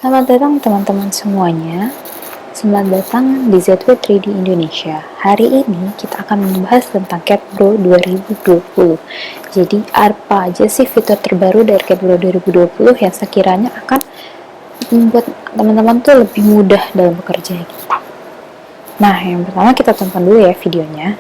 Selamat datang teman-teman semuanya. Selamat datang di ZW 3D Indonesia. Hari ini kita akan membahas tentang CADPRO 2020. Jadi apa aja sih fitur terbaru dari CADPRO 2020 yang sekiranya akan membuat teman-teman tuh lebih mudah dalam bekerja gitu. Nah, yang pertama kita tonton dulu ya videonya.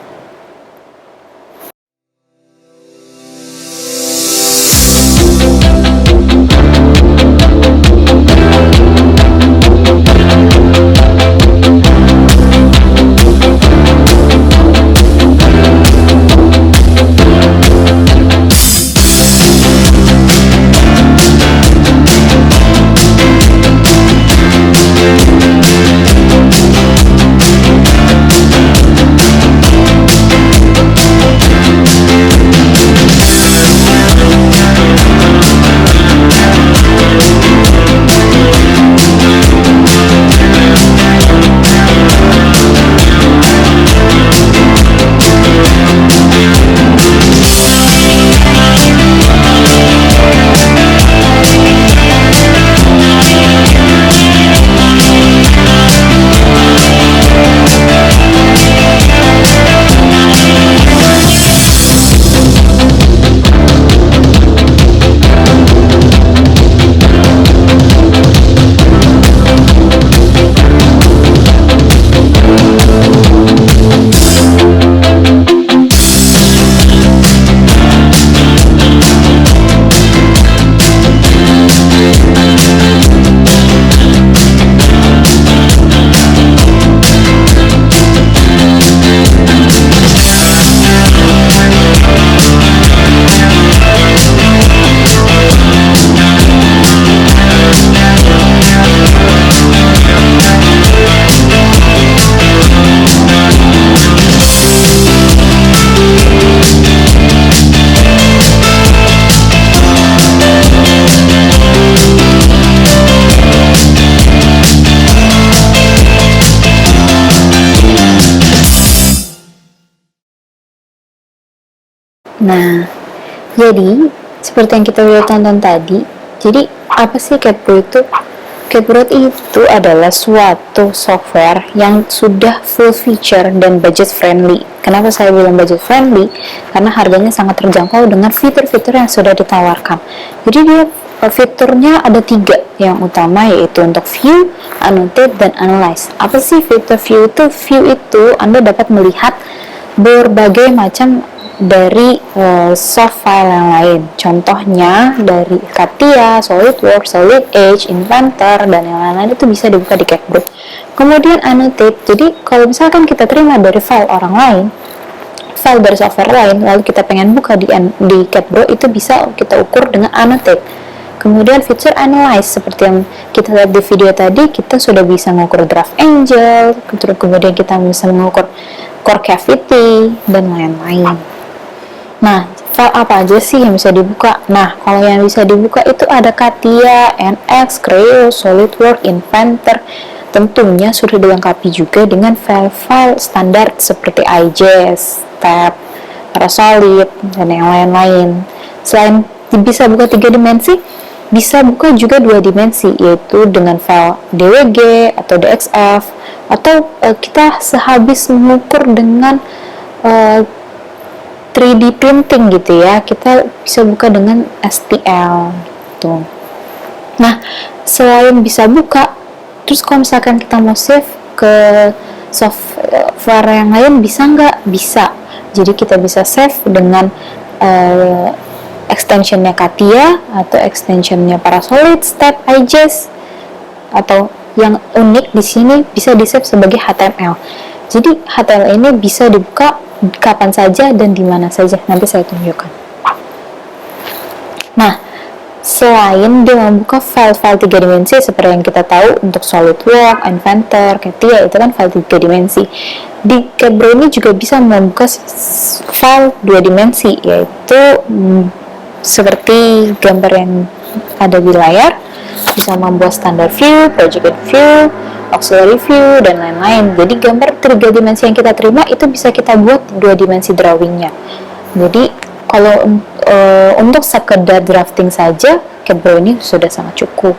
Nah, jadi seperti yang kita udah tonton tadi, jadi apa sih CADPRO itu? CADPRO itu adalah suatu software yang sudah full feature dan budget friendly. Kenapa saya bilang budget friendly? Karena harganya sangat terjangkau dengan fitur-fitur yang sudah ditawarkan. Jadi dia fiturnya ada 3 yang utama, yaitu untuk view, annotate, dan analyze. Apa sih fitur view itu? View itu Anda dapat melihat berbagai macam dari soft file yang lain, contohnya dari CATIA, SolidWorks, Solid Edge, Inventor, dan yang lain-lain itu bisa dibuka di CADPRO. Kemudian annotate, jadi kalau misalkan kita terima dari file orang lain, file dari software lain, lalu kita pengen buka di CADPRO, itu bisa kita ukur dengan annotate. Kemudian feature analyze, seperti yang kita lihat di video tadi, kita sudah bisa mengukur draft angle, kemudian kita bisa mengukur core cavity, dan lain-lain. Nah, file apa aja sih yang bisa dibuka? Nah, kalau yang bisa dibuka itu ada CATIA, NX, Creo, SolidWorks, Inventor. Tentunya sudah dilengkapi juga dengan file-file standar seperti IGES, Tab, Parasolid, dan yang lain-lain. Selain bisa buka 3 dimensi, bisa buka juga 2 dimensi, yaitu dengan file DWG atau DXF, atau kita sehabis mengukur dengan 3D printing gitu ya, kita bisa buka dengan STL gitu. Nah, selain bisa buka, terus kalau misalkan kita mau save ke software yang lain, bisa nggak? Bisa. Jadi kita bisa save dengan extensionnya CATIA atau extensionnya Parasolid, Step, IGES, atau yang unik di sini bisa di save sebagai HTML. Jadi HTML ini bisa dibuka kapan saja dan di mana saja. Nanti saya tunjukkan. Nah, selain dia membuka file-file 3 dimensi seperti yang kita tahu untuk SolidWorks, Inventor, CATIA itu kan file 3 dimensi. Di CADPRO ini juga bisa membuka file 2 dimensi, yaitu seperti gambar yang ada di layar, bisa membuat standard view, projected view, auxiliary view, dan lain-lain. Jadi gambar 3 dimensi yang kita terima itu bisa kita buat 2 dimensi drawingnya. Jadi kalau untuk sekedar drafting saja, CADPRO ini sudah sangat cukup.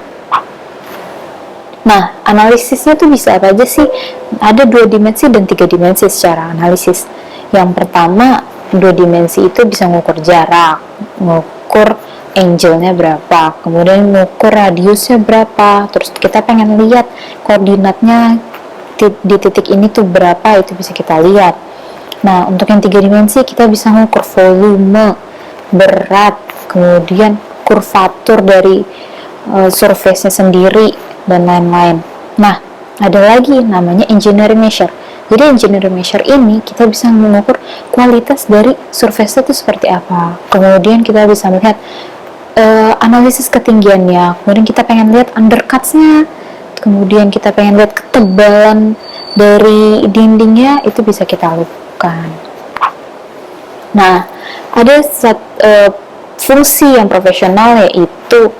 Nah, analisisnya tuh bisa apa aja sih? Ada 2 dimensi dan 3 dimensi secara analisis. Yang pertama, 2 dimensi itu bisa ngukur jarak, ngukur angle-nya berapa, kemudian ngukur radiusnya berapa, terus kita pengen lihat koordinatnya di titik ini tuh berapa, itu bisa kita lihat. Nah, untuk yang 3 dimensi kita bisa ngukur volume, berat, kemudian kurvatur dari surface-nya sendiri, dan lain-lain. Nah, ada lagi namanya engineering measure. Jadi engineering measure ini kita bisa mengukur kualitas dari surface itu seperti apa. Kemudian kita bisa melihat analisis ketinggiannya. Kemudian kita pengen lihat undercuts-nya. Kemudian kita pengen lihat ketebalan dari dindingnya, itu bisa kita lakukan. Nah, ada fungsi yang profesional, yaitu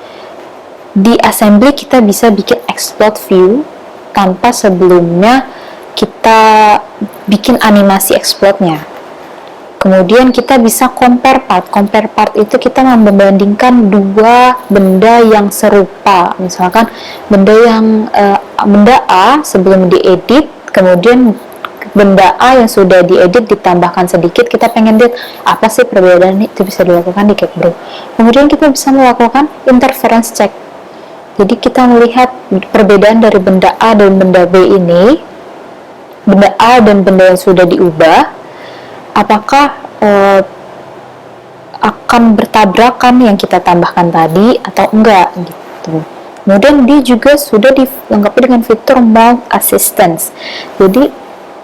di assembly kita bisa bikin explode view tanpa sebelumnya kita bikin animasi explode-nya. Kemudian kita bisa compare part. Compare part itu kita membandingkan dua benda yang serupa. Misalkan benda A sebelum diedit, kemudian benda A yang sudah diedit ditambahkan sedikit, kita pengen lihat apa sih perbedaannya, itu bisa dilakukan di CapBro. Kemudian kita bisa melakukan interference check. Jadi kita melihat perbedaan dari benda A dan benda B ini, benda A dan benda yang sudah diubah, apakah akan bertabrakan yang kita tambahkan tadi atau enggak gitu. Kemudian dia juga sudah dilengkapi dengan fitur Mold Assistance. Jadi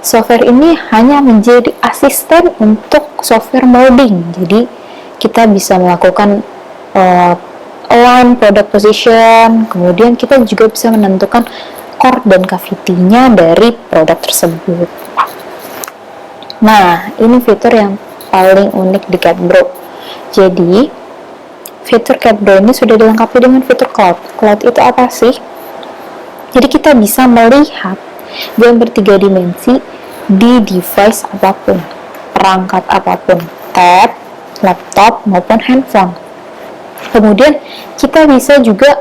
software ini hanya menjadi asisten untuk software molding. Jadi kita bisa melakukan align product position, kemudian kita juga bisa menentukan core dan cavity-nya dari produk tersebut. Nah, ini fitur yang paling unik di CapBro. Jadi, fitur CapBro ini sudah dilengkapi dengan fitur cloud. Cloud itu apa sih? Jadi kita bisa melihat gambar 3 dimensi di device apapun, perangkat apapun, tab, laptop, maupun handphone. Kemudian kita bisa juga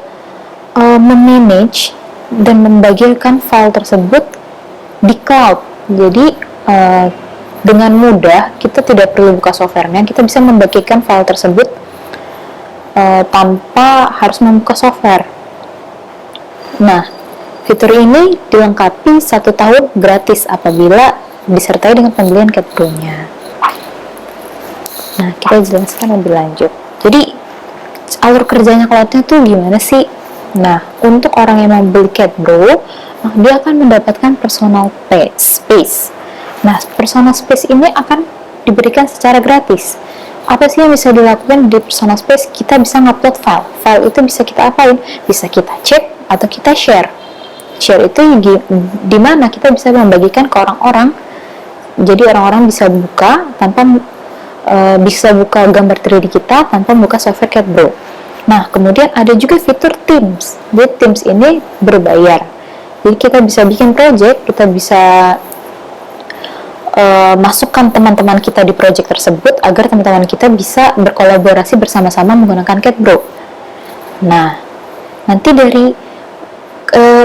memanage dan membagikan file tersebut di cloud. Jadi dengan mudah kita tidak perlu buka softwarenya, kita bisa membagikan file tersebut tanpa harus membuka software. Nah, fitur ini dilengkapi 1 tahun gratis apabila disertai dengan pembelian CapBro-nya. Nah, kita jelaskan lebih lanjut. Jadi alur kerjanya cloud-nya tuh gimana sih? Nah, untuk orang yang membeli CapBro, dia akan mendapatkan personal space. Nah, personal space ini akan diberikan secara gratis. Apa sih yang bisa dilakukan di personal space? Kita bisa ngupload file. File itu bisa kita apain? Bisa kita cek atau kita share. Share itu di mana kita bisa membagikan ke orang-orang. Jadi orang-orang bisa buka bisa buka gambar 3D kita tanpa buka software CapBro. Nah, kemudian ada juga fitur Teams. Jadi Teams ini berbayar. Jadi kita bisa bikin project, kita bisa masukkan teman-teman kita di project tersebut agar teman-teman kita bisa berkolaborasi bersama-sama menggunakan CapBro. Nah, nanti dari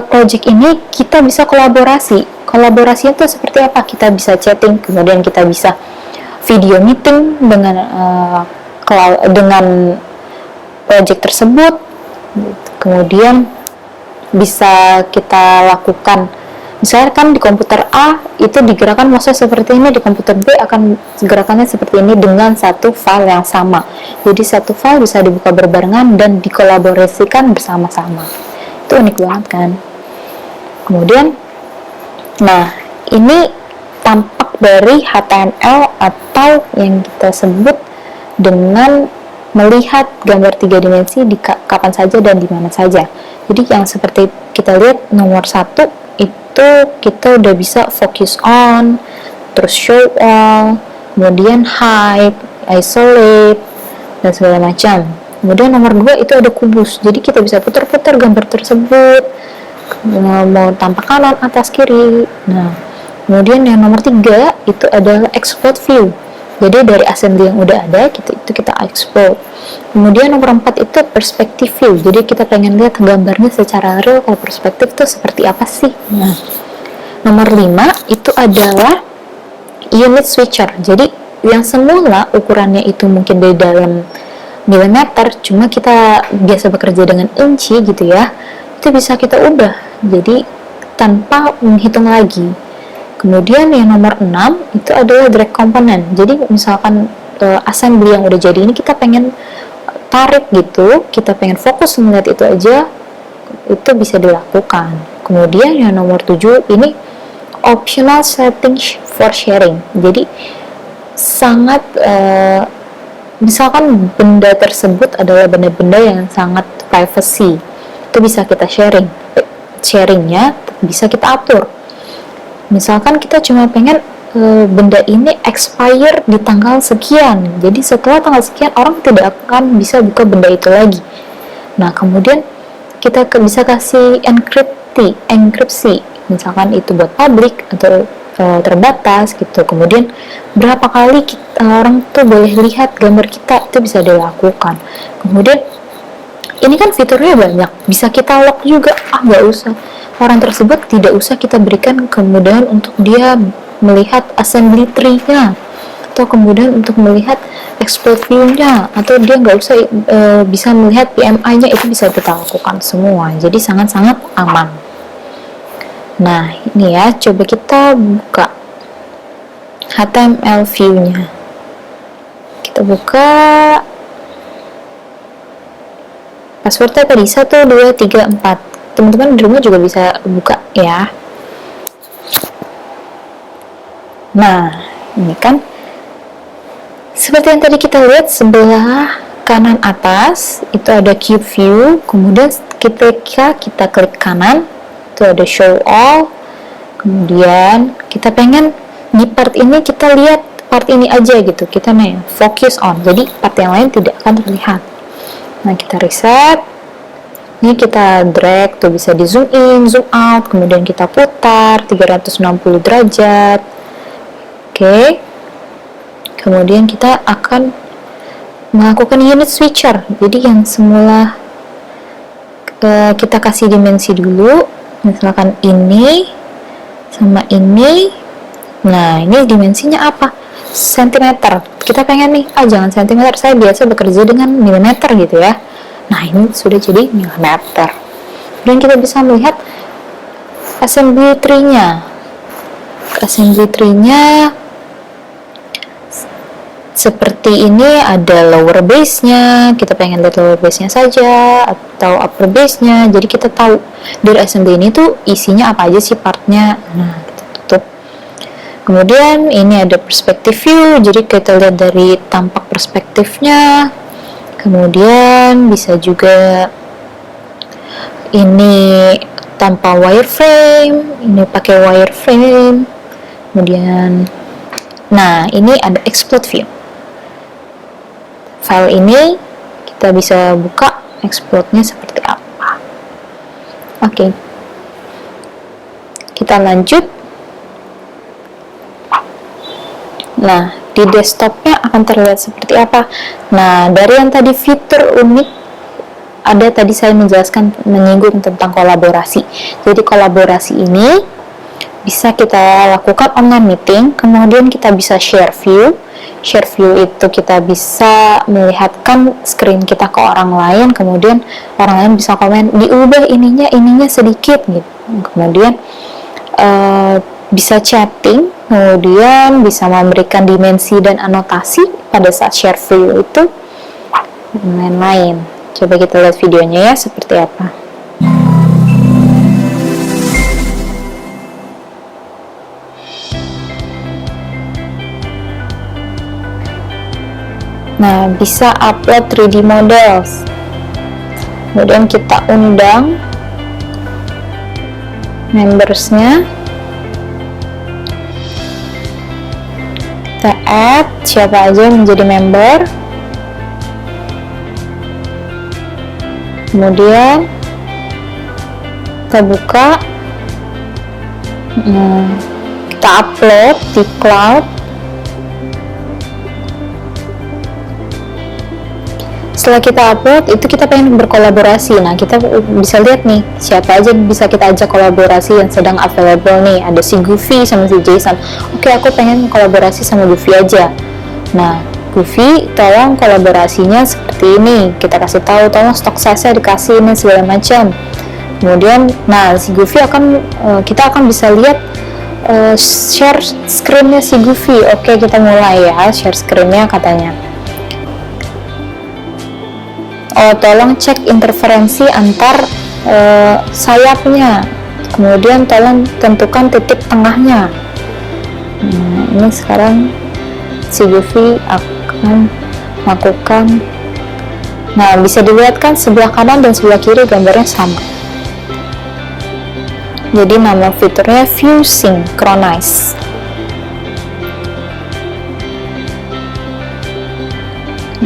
project ini kita bisa kolaborasi. Kolaborasinya itu seperti apa? Kita bisa chatting, kemudian kita bisa video meeting dengan project tersebut. Kemudian bisa kita lakukan, misalkan di komputer A itu digerakkan mouse seperti ini, di komputer B akan gerakannya seperti ini dengan satu file yang sama. Jadi satu file bisa dibuka berbarengan dan dikolaborasikan bersama-sama. Itu unik banget kan? Kemudian, nah ini tampak dari HTML atau yang kita sebut dengan melihat gambar 3 dimensi di kapan saja dan di mana saja. Jadi yang seperti kita lihat nomor 1 itu kita udah bisa focus on, terus show all, kemudian hide, isolate, dan segala macam. Kemudian nomor 2 itu ada kubus, jadi kita bisa putar-putar gambar tersebut, mau tampak kanan, atas, kiri. Nah, kemudian yang nomor 3 itu adalah explode view. Jadi dari assembly yang udah ada itu kita export. Kemudian nomor 4 itu perspective view. Jadi kita pengen lihat gambarnya secara real, kalau perspektif itu seperti apa sih. Nah, nomor 5 itu adalah unit switcher. Jadi yang semula ukurannya itu mungkin di dalam milimeter, cuma kita biasa bekerja dengan inci gitu ya, itu bisa kita ubah jadi tanpa menghitung lagi. Kemudian yang nomor 6 itu adalah drag component. Jadi misalkan assembly yang udah jadi ini kita pengen tarik gitu, kita pengen fokus melihat itu aja, itu bisa dilakukan. Kemudian yang nomor 7 ini optional settings for sharing. Jadi sangat misalkan benda tersebut adalah benda-benda yang sangat privacy, itu bisa kita sharingnya bisa kita atur. Misalkan kita cuma pengen benda ini expire di tanggal sekian, jadi setelah tanggal sekian orang tidak akan bisa buka benda itu lagi. Nah, kemudian kita bisa kasih enkripsi, misalkan itu buat public atau terbatas gitu. Kemudian berapa kali orang tuh boleh lihat gambar kita, itu bisa dilakukan. Kemudian ini kan fiturnya banyak, bisa kita lock juga. Nggak usah, orang tersebut tidak usah kita berikan kemudahan untuk dia melihat assembly tree-nya, atau kemudian untuk melihat export view-nya, atau dia nggak usah bisa melihat PMI-nya, itu bisa kita lakukan semua. Jadi sangat-sangat aman. Nah, ini ya, coba kita buka HTML view-nya. Kita buka passwordnya tadi 1, 2, 3, 4. Teman-teman di rumah juga bisa buka ya. Nah, ini kan seperti yang tadi kita lihat sebelah kanan atas itu ada cube view. Kemudian ketika kita klik kanan itu ada show all. Kemudian kita pengen di part ini kita lihat part ini aja gitu, kita nih focus on, jadi part yang lain tidak akan terlihat. Nah, kita reset, ini kita drag tuh, bisa di zoom in, zoom out, kemudian kita putar 360 derajat. Oke, kemudian kita akan melakukan unit switcher. Jadi yang semula kita kasih dimensi dulu, misalkan ini sama ini. Nah, ini dimensinya apa? Sentimeter. Kita pengen nih, jangan sentimeter, saya biasa bekerja dengan milimeter gitu ya. Nah, ini sudah jadi milimeter. Dan kita bisa melihat assembly tree-nya. Assembly tree-nya seperti ini, ada lower base-nya, kita pengen lihat lower base-nya saja atau upper base-nya. Jadi kita tahu dari assembly ini tuh isinya apa aja sih partnya. Nah, kita tutup. Kemudian ini ada perspective view, jadi kita lihat dari tampak perspektifnya. Kemudian bisa juga ini tanpa wireframe, ini pakai wireframe. Kemudian, nah ini ada export view. File ini kita bisa buka exportnya seperti apa. Oke, kita lanjut. Nah, di desktopnya akan terlihat seperti apa. Nah, dari yang tadi fitur unik, ada tadi saya menyinggung tentang kolaborasi. Jadi kolaborasi ini bisa kita lakukan online meeting, kemudian kita bisa share view. Share view itu kita bisa melihatkan screen kita ke orang lain, kemudian orang lain bisa komen, diubah ininya sedikit gitu. Kemudian bisa chatting, kemudian bisa memberikan dimensi dan anotasi pada saat share view itu, dan lain-lain. Coba kita lihat videonya ya, seperti apa. Nah, bisa upload 3D models. Kemudian kita undang membersnya. Kita add siapa aja yang menjadi member. Kemudian kita buka, kita upload di cloud. Setelah kita upload, itu kita pengen berkolaborasi. Nah, kita bisa lihat nih, siapa aja bisa kita ajak kolaborasi yang sedang available nih. Ada si Goofy sama si Jason. Oke, aku pengen kolaborasi sama Goofy aja. Nah, Goofy, tolong kolaborasinya seperti ini. Kita kasih tahu, tolong stok size-nya dikasih ini segala macam. Kemudian, nah si Goofy kita akan bisa lihat share screen-nya si Goofy. Oke, kita mulai ya share screen-nya katanya. Tolong cek interferensi antar sayapnya. Kemudian tolong tentukan titik tengahnya. Nah, ini sekarang si Goofy akan melakukan. Nah, bisa dilihat kan sebelah kanan dan sebelah kiri gambarnya sama. Jadi nama fiturnya View Synchronize.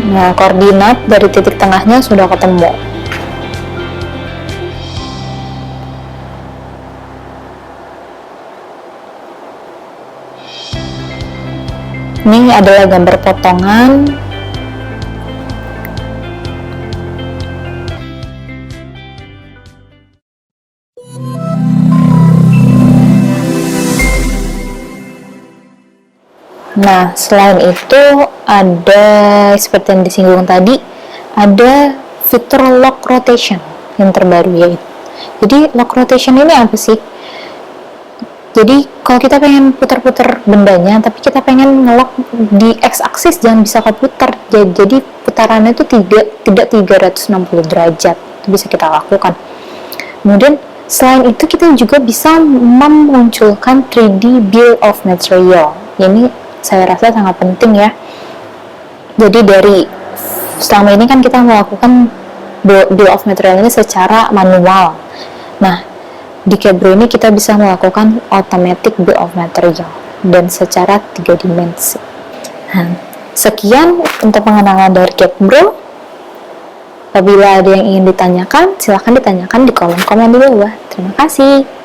Nah, koordinat dari titik tengahnya sudah ketemu. Ini adalah gambar potongan. Nah, selain itu ada seperti yang disinggung tadi, ada fitur lock rotation yang terbaru yaitu. Jadi lock rotation ini apa sih? Jadi kalau kita pengen putar-putar bendanya, tapi kita pengen ngelock di x-axis, jangan bisa keputar. Jadi putarannya itu tidak 360 derajat. Itu bisa kita lakukan. Kemudian selain itu kita juga bisa memunculkan 3D bill of material. Ini saya rasa sangat penting ya. Jadi dari selama ini kan kita melakukan bill of material ini secara manual. Nah, di CADBRO ini kita bisa melakukan automatic bill of material dan secara 3 dimensi. Nah, sekian untuk pengenalan dari CADBRO. Apabila ada yang ingin ditanyakan, silahkan ditanyakan di kolom komen di bawah. Terima kasih.